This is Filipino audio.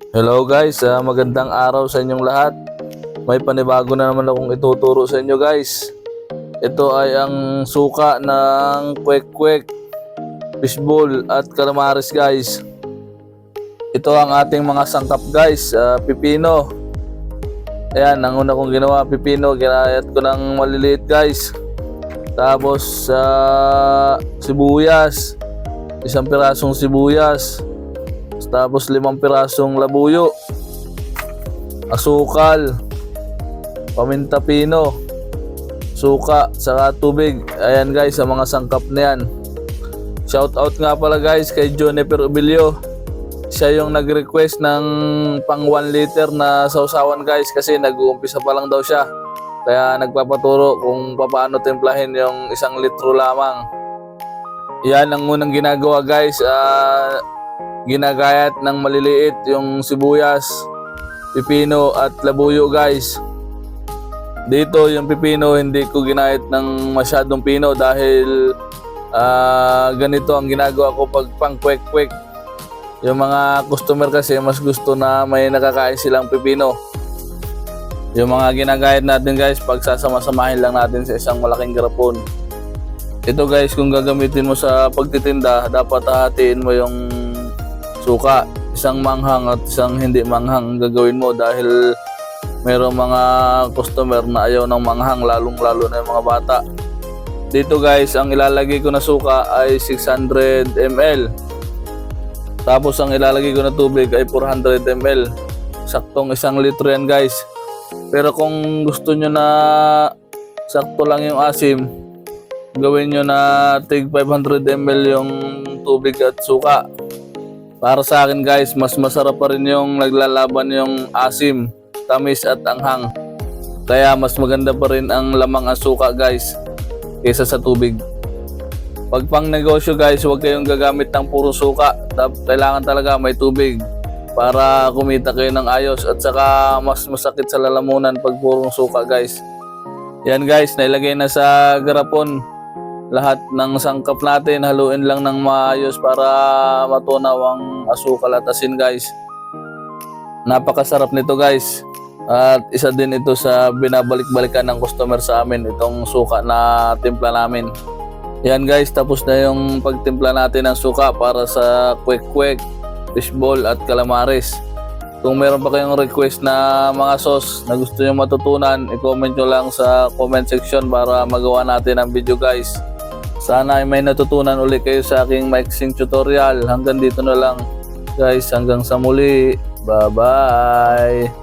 Hello guys, magandang araw sa inyong lahat. May panibago na naman akong ituturo sa inyo guys. Ito ay ang suka ng kwek-kwek, fishball at calamares guys. Ito ang ating mga sangkap guys, pipino. Ayan, ang una kong ginawa, pipino, ginayat ko ng maliliit guys. Tapos sibuyas, isang pirasong sibuyas. Tapos 5 pirasong labuyo, asukal, paminta pino, suka, saka tubig. Ayan guys, sa mga sangkap na yan. Shout out nga pala guys kay Juniper Ubilio. Siya yung nag-request ng pang 1 liter na sausawan guys, kasi nag-uumpisa pa lang daw siya. Kaya nagpapaturo kung paano timplahin yung 1 litro lamang. Yan ang unang ginagawa guys. Ginagayat ng maliliit yung sibuyas, pipino at labuyo guys. Dito yung pipino hindi ko ginayat ng masyadong pino dahil ganito ang ginagawa ko pag pang kwek-kwek. Yung mga customer kasi mas gusto na may nakakain silang pipino. Yung mga ginagayat natin guys, pag sasama-samahin lang natin sa isang malaking garapon. Ito guys, kung gagamitin mo sa pagtitinda, dapat hahatiin mo yung suka, isang manghang at isang hindi manghang gagawin mo, dahil mayroong mga customer na ayaw ng manghang, lalong-lalo na yung mga bata. Dito guys, ang ilalagay ko na suka ay 600 ml. Tapos ang ilalagay ko na tubig ay 400 ml. Saktong 1 litro yan guys. Pero kung gusto nyo na sakto lang yung asim, gawin nyo na tig 500 ml yung tubig at suka. Para sa akin guys, mas masarap pa rin yung naglalaban yung asim, tamis at anghang. Kaya mas maganda pa rin ang lamang ang suka guys kaysa sa tubig. Pag pang negosyo guys, huwag kayong gagamit ng puro suka. Kailangan talaga may tubig para kumita kayo ng ayos, at saka mas masakit sa lalamunan pag purong suka guys. Yan guys, nailagay na sa garapon. Lahat ng sangkap natin, haluin lang ng maayos para matunaw ang asukal at asin guys. Napakasarap nito guys. At isa din ito sa binabalik-balikan ng customer sa amin, itong suka na timpla namin. Yan guys, tapos na yung pagtimpla natin ng suka para sa kwek-kwek, fishball at calamares. Kung meron pa kayong request na mga sauce na gusto nyo matutunan, i-comment nyo lang sa comment section para magawa natin ang video guys. Sana ay may natutunan ulit kayo sa aking mixing tutorial. Hanggang dito na lang guys, hanggang sa muli. Bye bye.